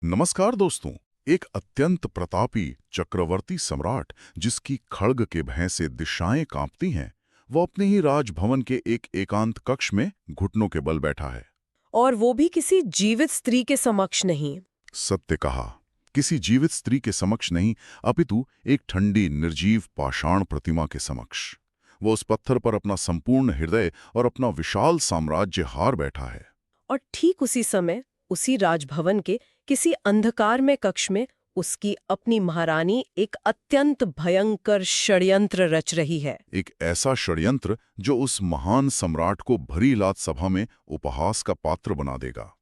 नमस्कार दोस्तों। एक अत्यंत प्रतापी चक्रवर्ती सम्राट जिसकी खड्ग के भय से दिशाएं कांपती हैं, वो अपने ही राजभवन के एक एकांत कक्ष में घुटनों के बल बैठा है। और वो भी किसी जीवित स्त्री के समक्ष नहीं। सत्य कहा, किसी जीवित स्त्री के समक्ष नहीं, अपितु एक ठंडी निर्जीव पाषाण प्रतिमा के समक्ष। वो उस पत्थर पर अपना संपूर्ण हृदय और अपना विशाल साम्राज्य हार बैठा है। और ठीक उसी समय उसी राजभवन के किसी अंधकार में कक्ष में उसकी अपनी महारानी एक अत्यंत भयंकर षड्यंत्र रच रही है। एक ऐसा षड्यंत्र जो उस महान सम्राट को भरी लात सभा में उपहास का पात्र बना देगा।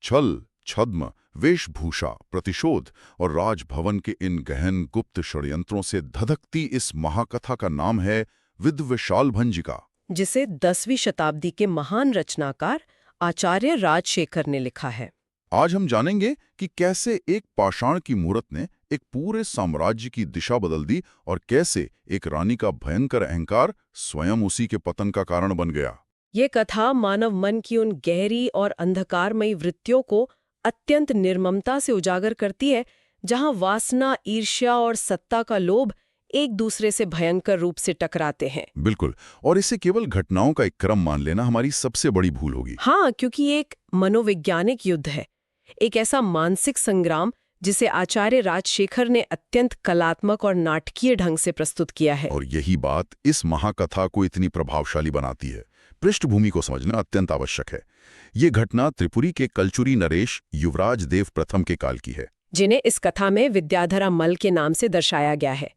छल, छद्म, वेशभूषा, प्रतिशोध और राजभवन के इन गहन गुप्त षड्यंत्रों से धधकती इस महाकथा का नाम है विद्वेषालभंजिका, जिसे 10वीं शताब्दी के महान रचनाकार आचार्य राजशेखर ने लिखा है। आज हम जानेंगे कि कैसे एक पाषाण की मूर्त ने एक पूरे साम्राज्य की दिशा बदल दी और कैसे एक रानी का भयंकर अहंकार स्वयं उसी के पतन का कारण बन गया। ये कथा मानव मन की उन गहरी और अंधकारमयी वृत्तियों को अत्यंत निर्ममता से उजागर करती है, जहां वासना, ईर्ष्या और सत्ता का लोभ एक दूसरे से भयंकर रूप से टकराते हैं। बिल्कुल, और इसे केवल घटनाओं का एक क्रम मान लेना हमारी सबसे बड़ी भूल होगी। हाँ, क्योंकि ये एक मनोवैज्ञानिक युद्ध है, एक ऐसा मानसिक संग्राम जिसे आचार्य राजशेखर ने अत्यंत कलात्मक और नाटकीय ढंग से प्रस्तुत किया है। और यही बात इस महाकथा को इतनी प्रभावशाली बनाती है। पृष्ठभूमि को समझना अत्यंत आवश्यक है। ये घटना त्रिपुरी के कलचुरी नरेश युवराज देव प्रथम के काल की है, जिन्हें इस कथा में विद्याधरा मल के नाम से दर्शाया गया है।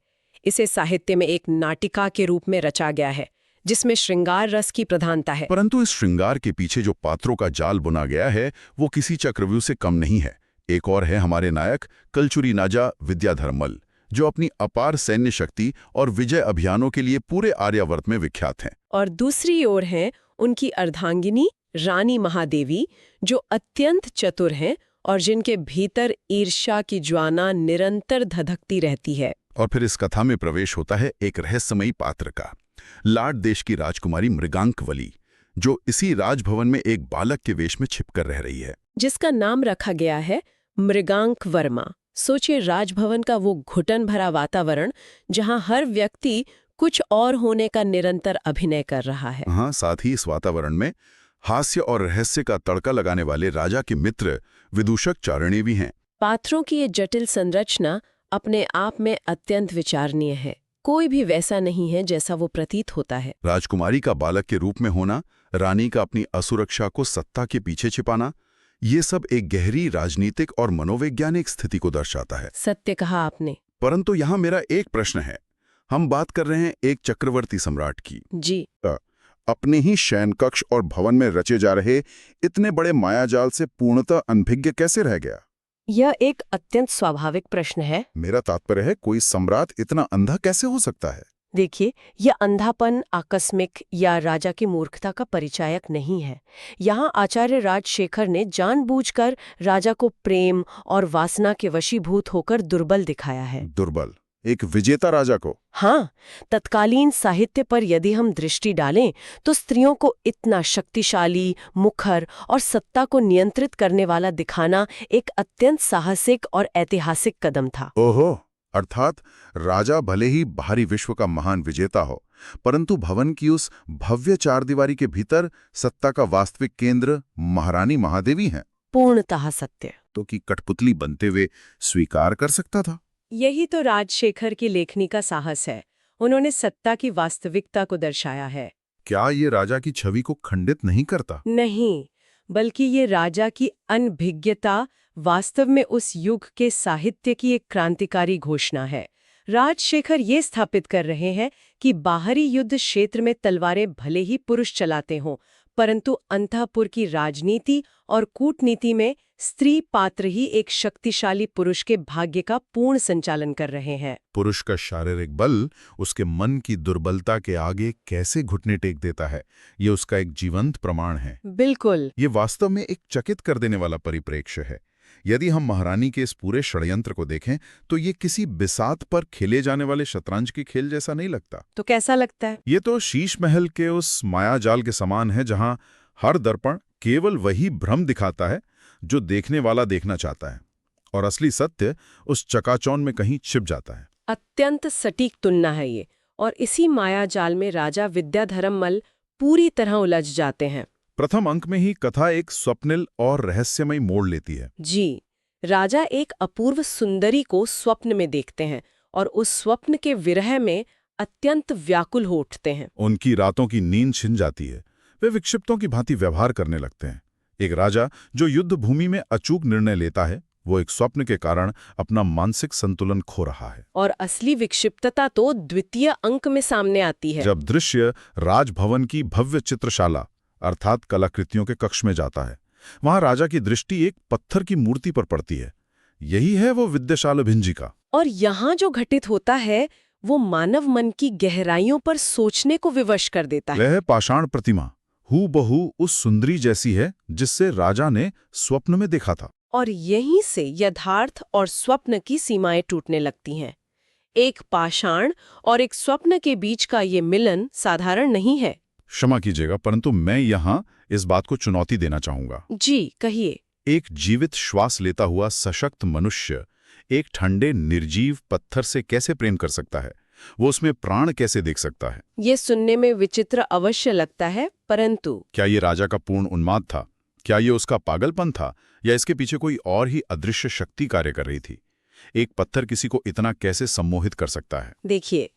इसे साहित्य में एक नाटिका के रूप में रचा गया है, जिसमें श्रृंगार रस की प्रधानता है। परंतु इस श्रृंगार के पीछे जो पात्रों का जाल बुना गया है वो किसी चक्रव्यूह से कम नहीं है। एक और है हमारे नायक कलचुरी नाजा विद्याधर मल, जो अपनी अपार सैन्य शक्ति और विजय अभियानों के लिए पूरे आर्यावर्त में विख्यात हैं। और दूसरी ओर है उनकी अर्धांगिनी रानी महादेवी, जो अत्यंत चतुर हैं और जिनके भीतर ईर्ष्या की ज्वाला निरंतर धधकती रहती है। और फिर इस कथा में प्रवेश होता है एक रहस्यमयी पात्र का, लाट देश की राजकुमारी मृगांकवली, जो इसी राजभवन में एक बालक के वेश में छिपकर रह रही है, जिसका नाम रखा गया है मृगांक वर्मा। सोचिए, राजभवन का वो घुटन भरा वातावरण जहां हर व्यक्ति कुछ और होने का निरंतर अभिनय कर रहा है। हाँ, साथ ही इस वातावरण में हास्य और रहस्य का तड़का लगाने वाले राजा के मित्र विदूषक चारणी भी हैं। पात्रों की ये जटिल संरचना अपने आप में अत्यंत विचारणीय है। कोई भी वैसा नहीं है जैसा वो प्रतीत होता है। राजकुमारी का बालक के रूप में होना, रानी का अपनी असुरक्षा को सत्ता के पीछे छिपाना, ये सब एक गहरी राजनीतिक और मनोवैज्ञानिक स्थिति को दर्शाता है। सत्य कहा आपने। परंतु यहाँ मेरा एक प्रश्न है। हम बात कर रहे हैं एक चक्रवर्ती सम्राट की। जी। अपने ही शयन कक्ष और भवन में रचे जा रहे इतने बड़े मायाजाल से पूर्णतः अनभिज्ञ कैसे रह गया? यह एक अत्यंत स्वाभाविक प्रश्न है। मेरा तात्पर्य है, कोई सम्राट इतना अंधा कैसे हो सकता है? देखिए, यह अंधापन आकस्मिक या राजा की मूर्खता का परिचायक नहीं है। यहाँ आचार्य राजशेखर ने जानबूझकर राजा को प्रेम और वासना के वशीभूत होकर दुर्बल दिखाया है। दुर्बल? एक विजेता राजा को? हाँ, तत्कालीन साहित्य पर यदि हम दृष्टि डालें तो स्त्रियों को इतना शक्तिशाली, मुखर और सत्ता को नियंत्रित करने वाला दिखाना एक अत्यंत साहसिक और ऐतिहासिक कदम था। ओहो, अर्थात राजा भले ही बाहरी विश्व का महान विजेता हो, परंतु भवन की उस भव्य चारदीवारी के भीतर सत्ता का वास्तविक केंद्र महारानी महादेवी हैं। पूर्णतः सत्य। तो की कठपुतली बनते हुए स्वीकार कर सकता था। यही तो राजशेखर की लेखनी का साहस है। उन्होंने सत्ता की वास्तविकता को दर्शाया है। क्या ये राजा की छवि को खंडित नहीं करता? नहीं, बल्कि ये राजा की अनभिज्ञता वास्तव में उस युग के साहित्य की एक क्रांतिकारी घोषणा है। राजशेखर ये स्थापित कर रहे हैं कि बाहरी युद्ध क्षेत्र में तलवारें भले ही पुरुष चलाते हों, परंतु अंतःपुर की राजनीति और कूटनीति में स्त्री पात्र ही एक शक्तिशाली पुरुष के भाग्य का पूर्ण संचालन कर रहे हैं। पुरुष का शारीरिक बल उसके मन की दुर्बलता के आगे कैसे घुटने टेक देता है, ये उसका एक जीवंत प्रमाण है। बिल्कुल। ये वास्तव में एक चकित कर देने वाला परिप्रेक्ष्य है। यदि हम महारानी के इस पूरे षड्यंत्र को देखें तो ये किसी बिसात पर खेले जाने वाले शतरंज के खेल जैसा नहीं लगता। तो कैसा लगता है? ये तो शीश महल के उस मायाजाल के समान है, जहां हर दर्पण केवल वही भ्रम दिखाता है जो देखने वाला देखना चाहता है। और असली सत्य उस चकाचौंध में कहीं छिप जाता है। अत्यंत सटीक तुलना है ये, और इसी माया जाल में राजा विद्याधरमल पूरी तरह उलझ जाते हैं। प्रथम अंक में ही कथा एक स्वप्निल और रहस्यमयी मोड़ लेती है। जी, राजा एक अपूर्व सुंदरी को स्वप्न में देखते हैं और उस स्वप्न के विरह में अत्यंत व्याकुल हो उठते हैं। उनकी रातों की नींद छिन जाती है, वे विक्षिप्तों की भांति व्यवहार करने लगते हैं। एक राजा जो युद्ध भूमि में अचूक निर्णय लेता है, वो एक स्वप्न के कारण अपना मानसिक संतुलन खो रहा है। और असली विक्षिप्तता तो द्वितीय अंक में सामने आती है। जब दृश्य राजभवन की भव्य चित्रशाला अर्थात कलाकृतियों के कक्ष में जाता है, वहां राजा की दृष्टि एक पत्थर की मूर्ति पर पड़ती है। यही है वो विद्याशाल भिंजिका। और यहाँ जो घटित होता है वो मानव मन की गहराइयों पर सोचने को विवश कर देता है। वह पाषाण प्रतिमा हूबहू उस सुंदरी जैसी है जिससे राजा ने स्वप्न में देखा था। और यहीं से यथार्थ और स्वप्न की सीमाएं टूटने लगती हैं। एक पाषाण और एक स्वप्न के बीच का ये मिलन साधारण नहीं है। क्षमा कीजिएगा, परंतु मैं यहाँ इस बात को चुनौती देना चाहूंगा। जी, कहिए। एक जीवित श्वास लेता हुआ सशक्त मनुष्य एक ठंडे निर्जीव पत्थर से कैसे प्रेम कर सकता है? वो उसमें प्राण कैसे देख सकता है? ये सुनने में विचित्र अवश्य लगता है, परंतु क्या ये राजा का पूर्ण उन्माद था? क्या ये उसका पागलपन था, या इसके पीछे कोई और ही अदृश्य शक्ति कार्य कर रही थी? एक पत्थर किसी को इतना कैसे सम्मोहित कर सकता है? देखिए,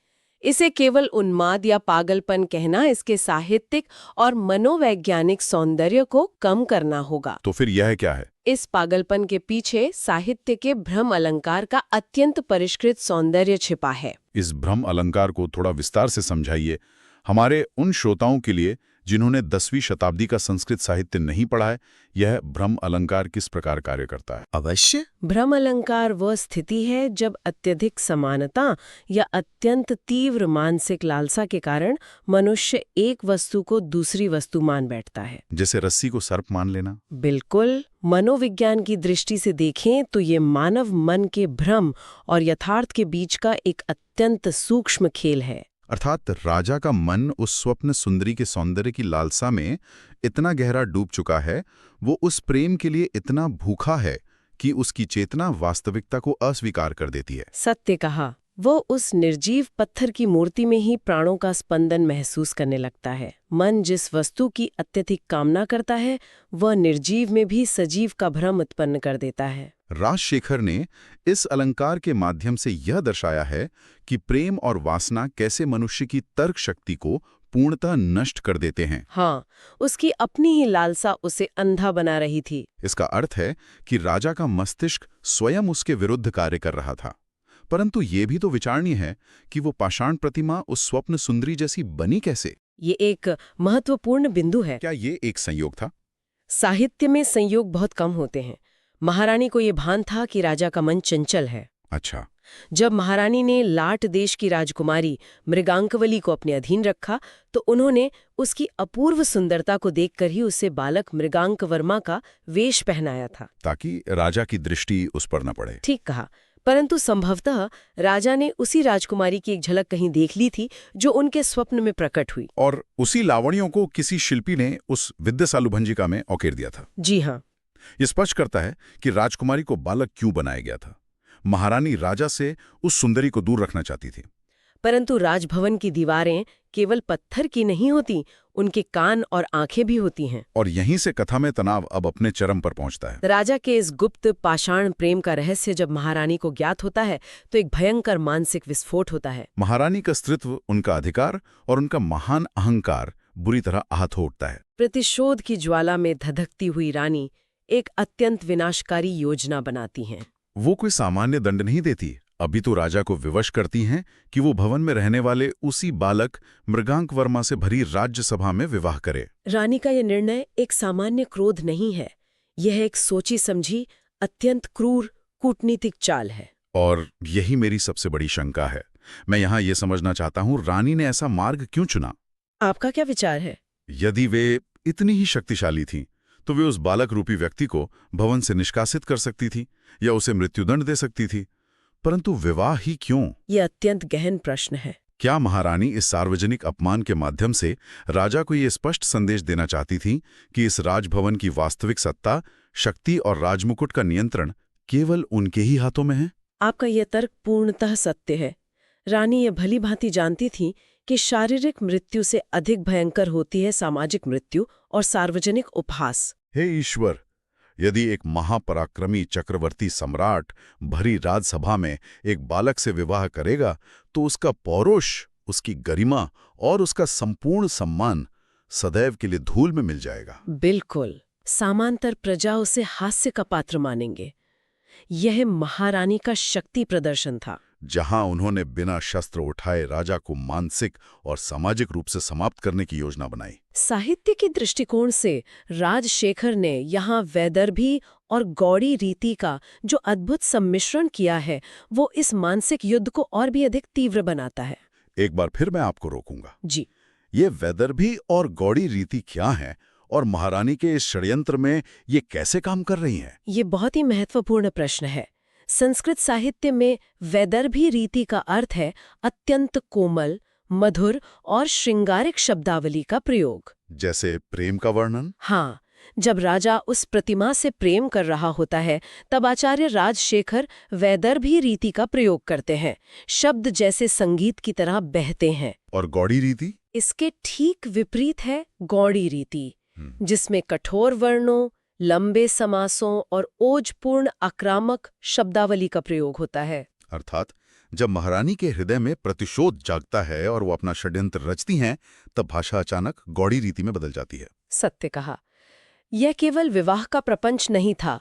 इसे केवल उन्माद या पागलपन कहना इसके साहित्यिक और मनोवैज्ञानिक सौंदर्य को कम करना होगा। तो फिर यह क्या है? इस पागलपन के पीछे साहित्य के भ्रम अलंकार का अत्यंत परिष्कृत सौंदर्य छिपा है। इस भ्रम अलंकार को थोड़ा विस्तार से समझाइए हमारे उन श्रोताओं के लिए जिन्होंने 10वीं शताब्दी का संस्कृत साहित्य नहीं पढ़ा है। यह भ्रम अलंकार किस प्रकार कार्य करता है? अवश्य। भ्रम अलंकार वह स्थिति है जब अत्यधिक समानता या अत्यंत तीव्र मानसिक लालसा के कारण मनुष्य एक वस्तु को दूसरी वस्तु मान बैठता है। जैसे रस्सी को सर्प मान लेना। बिल्कुल। मनोविज्ञान की दृष्टि से देखें तो ये मानव मन के भ्रम और यथार्थ के बीच का एक अत्यंत सूक्ष्म खेल है। अर्थात राजा का मन उस स्वप्न सुंदरी के सौंदर्य की लालसा में इतना गहरा डूब चुका है, वो उस प्रेम के लिए इतना भूखा है कि उसकी चेतना वास्तविकता को अस्वीकार कर देती है। सत्य कहा। वो उस निर्जीव पत्थर की मूर्ति में ही प्राणों का स्पंदन महसूस करने लगता है। मन जिस वस्तु की अत्यधिक कामना करता है, वह निर्जीव में भी सजीव का भ्रम उत्पन्न कर देता है। राजशेखर ने इस अलंकार के माध्यम से यह दर्शाया है कि प्रेम और वासना कैसे मनुष्य की तर्क शक्ति को पूर्णतः नष्ट कर देते हैं। हाँ, उसकी अपनी ही लालसा उसे अंधा बना रही थी। इसका अर्थ है कि राजा का मस्तिष्क स्वयं उसके विरुद्ध कार्य कर रहा था। परंतु ये भी तो विचारणीय है कि वो पाषाण प्रतिमा उस स्वप्न सुंदरी जैसी बनी कैसे? ये एक महत्वपूर्ण बिंदु है। क्या ये एक संयोग था? साहित्य में संयोग बहुत कम होते हैं। महारानी को ये भान था कि राजा का मन चंचल है। अच्छा। जब महारानी ने लाट देश की राजकुमारी मृगांकवली को अपने अधीन रखा, तो उन्होंने उसकी अपूर्व सुंदरता को देखकर ही उसे बालक मृगांक वर्मा का वेश पहनाया था, ताकि राजा की दृष्टि उस पर न पड़े। ठीक कहा। परंतु संभवतः राजा ने उसी राजकुमारी की एक झलक कहीं देख ली थी जो उनके स्वप्न में प्रकट हुई, और उसी लावण्यों को किसी शिल्पी ने उस विद्यासालु भंजिका में उकेर दिया था। जी हाँ। ये स्पष्ट करता है कि राजकुमारी को बालक क्यों बनाया गया था। महारानी राजा से उस सुंदरी को दूर रखना चाहती थी। परंतु राजभवन की दीवारें केवल पत्थर की नहीं होती, उनके कान और आंखें भी होती हैं। और यहीं से कथा में तनाव अब अपने चरम पर पहुंचता है। राजा के इस गुप्त पाषाण प्रेम का रहस्य जब महारानी को ज्ञात होता है, तो एक भयंकर मानसिक विस्फोट होता है। महारानी का स्त्रीत्व, उनका अधिकार और उनका महान अहंकार बुरी तरह आहत हो उठता है। प्रतिशोध की ज्वाला में धधकती हुई रानी एक अत्यंत विनाशकारी योजना बनाती हैं। वो कोई सामान्य दंड नहीं देती, अभी तो राजा को विवश करती हैं कि वो भवन में रहने वाले उसी बालक मृगांक वर्मा से भरी राज्यसभा में विवाह करे। रानी का यह निर्णय एक सामान्य क्रोध नहीं है, यह एक सोची समझी अत्यंत क्रूर कूटनीतिक चाल है। और यही मेरी सबसे बड़ी शंका है। मैं यहाँ ये समझना चाहता हूँ, रानी ने ऐसा मार्ग क्यों चुना? आपका क्या विचार है? यदि वे इतनी ही शक्तिशाली थीं, तो वे उस बालक रूपी व्यक्ति को भवन से निष्कासित कर सकती थी या उसे मृत्युदंड दे सकती थी। परंतु विवाह ही क्यों? यह अत्यंत गहन प्रश्न है। क्या महारानी इस सार्वजनिक अपमान के माध्यम से राजा को ये स्पष्ट संदेश देना चाहती थी कि इस राजभवन की वास्तविक सत्ता, शक्ति और राजमुकुट का नियंत्रण केवल उनके ही हाथों में है? आपका यह तर्क पूर्णतः सत्य है। रानी ये भली भांति जानती थी कि शारीरिक मृत्यु से अधिक भयंकर होती है सामाजिक मृत्यु और सार्वजनिक उपहास। हे ईश्वर, यदि एक महापराक्रमी चक्रवर्ती सम्राट भरी राजसभा में एक बालक से विवाह करेगा तो उसका पौरुष, उसकी गरिमा और उसका संपूर्ण सम्मान सदैव के लिए धूल में मिल जाएगा। बिल्कुल, सामान्तर प्रजा उसे हास्य का पात्र मानेंगे। यह महारानी का शक्ति प्रदर्शन था, जहां उन्होंने बिना शस्त्र उठाए राजा को मानसिक और सामाजिक रूप से समाप्त करने की योजना बनाई। साहित्य के दृष्टिकोण से राजशेखर ने यहाँ वैदर्भी और गौड़ी रीति का जो अद्भुत सम्मिश्रण किया है, वो इस मानसिक युद्ध को और भी अधिक तीव्र बनाता है। एक बार फिर मैं आपको रोकूंगा। जी, ये वैदर्भी और गौड़ी रीति क्या है और महारानी के इस षड्यंत्र में ये कैसे काम कर रही हैं? ये बहुत ही महत्वपूर्ण प्रश्न है। संस्कृत साहित्य में वैदर्भी रीति का अर्थ है अत्यंत कोमल, मधुर और श्रृंगारिक शब्दावली का प्रयोग। जैसे प्रेम का वर्णन? हाँ, जब राजा उस प्रतिमा से प्रेम कर रहा होता है तब आचार्य राजशेखर वैदर्भी रीति का प्रयोग करते हैं। शब्द जैसे संगीत की तरह बहते हैं। और गौड़ी रीति? इसके ठीक विपरीत है गौड़ी रीति, जिसमें कठोर वर्णों, लंबे समासों और ओजपूर्ण आक्रामक शब्दावली का प्रयोग होता है। अर्थात जब महारानी के हृदय में प्रतिशोध जागता है और वो अपना षड्यंत्र रचती हैं, तब भाषा अचानक गौड़ी रीति में बदल जाती है। सत्य कहा। यह केवल विवाह का प्रपंच नहीं था।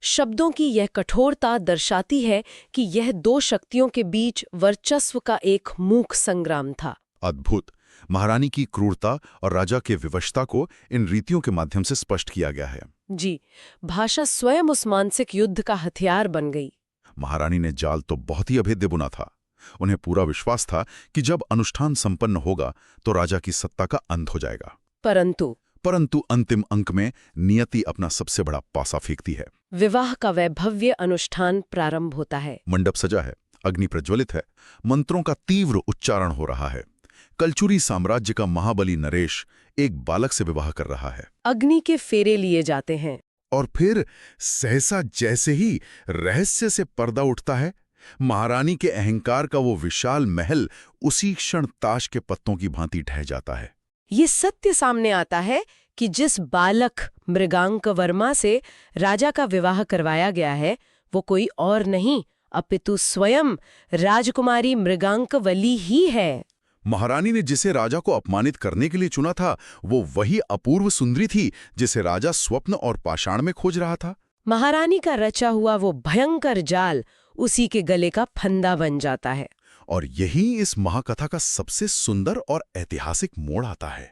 शब्दों की यह कठोरता दर्शाती है कि यह दो शक्तियों के बीच वर्चस्व का एक मूक संग्राम था। अद्भुत। महारानी की क्रूरता और राजा के विवशता को इन रीतियों के माध्यम से स्पष्ट किया गया है। जी, भाषा स्वयं उस मानसिक युद्ध का हथियार बन गई। महारानी ने जाल तो बहुत ही अभेद्य बुना था। उन्हें पूरा विश्वास था कि जब अनुष्ठान संपन्न होगा तो राजा की सत्ता का अंत हो जाएगा। परंतु अंतिम अंक में नियति अपना सबसे बड़ा पासा फेंकती है। विवाह का वैभव्य अनुष्ठान प्रारंभ होता है। मंडप सजा है, अग्नि प्रज्वलित है, मंत्रों का तीव्र उच्चारण हो रहा है। कलचुरी साम्राज्य का महाबली नरेश एक बालक से विवाह कर रहा है। अग्नि के फेरे लिए जाते हैं। और फिर सहसा जैसे ही रहस्य से पर्दा उठता है, महारानी के अहंकार का वो विशाल महल उसी क्षण ताश के पत्तों की भांति ढह जाता है। ये सत्य सामने आता है कि जिस बालक मृगांक वर्मा से राजा का विवाह करवाया गया है, वो कोई और नहीं अपितु स्वयं राजकुमारी मृगांकवली ही है। महारानी ने जिसे राजा को अपमानित करने के लिए चुना था, वो वही अपूर्व सुंदरी थी जिसे राजा स्वप्न और पाषाण में खोज रहा था। महारानी का रचा हुआ वो भयंकर जाल उसी के गले का फंदा बन जाता है। और यही इस महाकथा का सबसे सुंदर और ऐतिहासिक मोड़ आता है।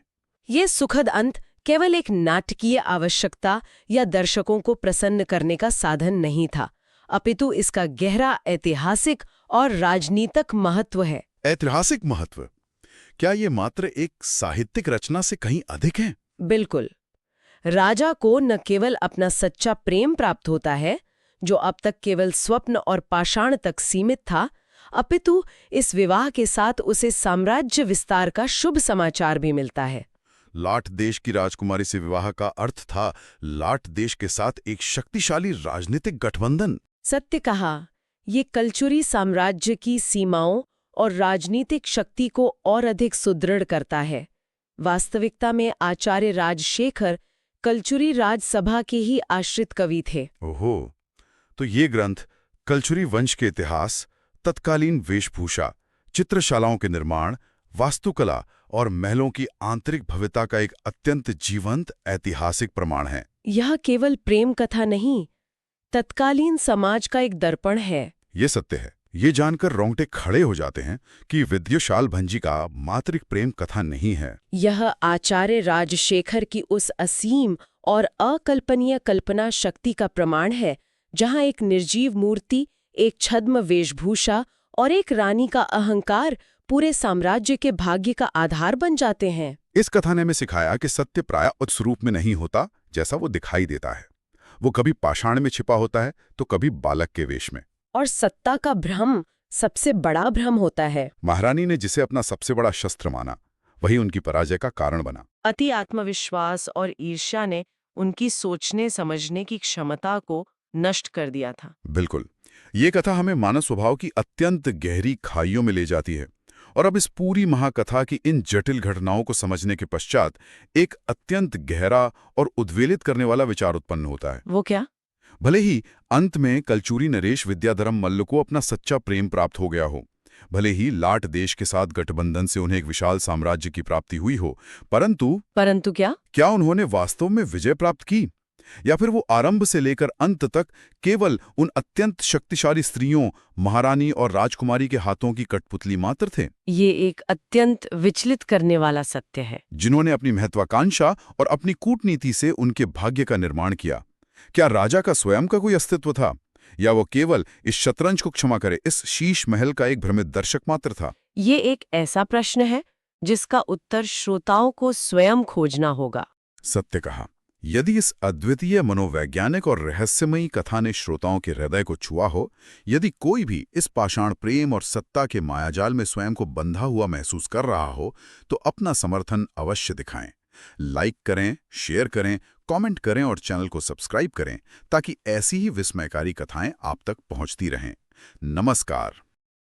ये सुखद अंत केवल एक नाटकीय आवश्यकता या दर्शकों को प्रसन्न करने का साधन नहीं था, अपितु इसका गहरा ऐतिहासिक और राजनीतिक महत्व है। ऐतिहासिक महत्व? क्या ये मात्र एक साहित्यिक रचना से कहीं अधिक है? बिल्कुल। राजा को न केवल अपना सच्चा प्रेम प्राप्त होता है, जो अब तक केवल स्वप्न और पाषाण तक सीमित था, अपितु इस विवाह के साथ उसे साम्राज्य विस्तार का शुभ समाचार भी मिलता है। लाट देश की राजकुमारी से विवाह का अर्थ था लाट देश के साथ एक शक्तिशाली राजनीतिक गठबंधन। सत्य कहा। ये कलचुरी साम्राज्य की सीमाओं और राजनीतिक शक्ति को और अधिक सुदृढ़ करता है। वास्तविकता में आचार्य राजशेखर कलचुरी राजसभा के ही आश्रित कवि थे। ओहो, तो ये ग्रंथ कलचुरी वंश के इतिहास, तत्कालीन वेशभूषा, चित्रशालाओं के निर्माण, वास्तुकला और महलों की आंतरिक भव्यता का एक अत्यंत जीवंत ऐतिहासिक प्रमाण है। यह केवल प्रेम कथा नहीं, तत्कालीन समाज का एक दर्पण है। ये सत्य है। ये जानकर रोंगटे खड़े हो जाते हैं कि विद्युशाल भंजी का मात्र एक प्रेम कथा नहीं है। यह आचार्य राजशेखर की उस असीम और अकल्पनीय कल्पना शक्ति का प्रमाण है, जहां एक निर्जीव मूर्ति, एक छद्म वेशभूषा और एक रानी का अहंकार पूरे साम्राज्य के भाग्य का आधार बन जाते हैं। इस कथा ने हमें सिखाया कि सत्य प्रायः उस रूप में नहीं होता जैसा वो दिखाई देता है। वो कभी पाषाण में छिपा होता है तो कभी बालक के वेश में। और सत्ता का भ्रम सबसे बड़ा भ्रम होता है। महारानी ने जिसे अपना सबसे बड़ा शस्त्र माना, वही उनकी पराजय का कारण बना। अति आत्मविश्वास और ईर्ष्या ने उनकी सोचने समझने की क्षमता को नष्ट कर दिया था। बिल्कुल। ये कथा हमें मानव स्वभाव की अत्यंत गहरी खाइयों में ले जाती है। और अब इस पूरी महाकथा की इन जटिल घटनाओं को समझने के पश्चात एक अत्यंत गहरा और उद्वेलित करने वाला विचार उत्पन्न होता है। वो क्या? भले ही अंत में कलचूरी नरेश विद्याधरम मल्ल को अपना सच्चा प्रेम प्राप्त हो गया हो, भले ही लाट देश के साथ गठबंधन से उन्हें एक विशाल साम्राज्य की प्राप्ति हुई हो, परंतु क्या? क्या उन्होंने वास्तव में विजय प्राप्त की? या फिर वो आरंभ से लेकर अंत तक केवल उन अत्यंत शक्तिशाली स्त्रियों, महारानी और राजकुमारी के हाथों की कठपुतली मात्र थे, ये एक अत्यंत विचलित करने वाला सत्य है। जिन्होंने अपनी महत्वाकांक्षा और अपनी कूटनीति से उनके भाग्य का निर्माण किया? क्या राजा का स्वयं का कोई अस्तित्व था, या वो केवल इस शतरंज को क्षमा करे इस शीश महल का एक भ्रमित दर्शक मात्र था? ये एक ऐसा प्रश्न है जिसका उत्तर श्रोताओं को स्वयं खोजना होगा। सत्य कहा। यदि इस अद्वितीय मनोवैज्ञानिक और रहस्यमयी कथा ने श्रोताओं के हृदय को छुआ हो, यदि कोई भी इस पाषाण प्रेम और सत्ता के मायाजाल में स्वयं को बंधा हुआ महसूस कर रहा हो, तो अपना समर्थन अवश्य दिखाएं। लाइक करें, शेयर करें, कमेंट करें और चैनल को सब्सक्राइब करें, ताकि ऐसी ही विस्मयकारी कथाएं आप तक पहुंचती रहें। नमस्कार।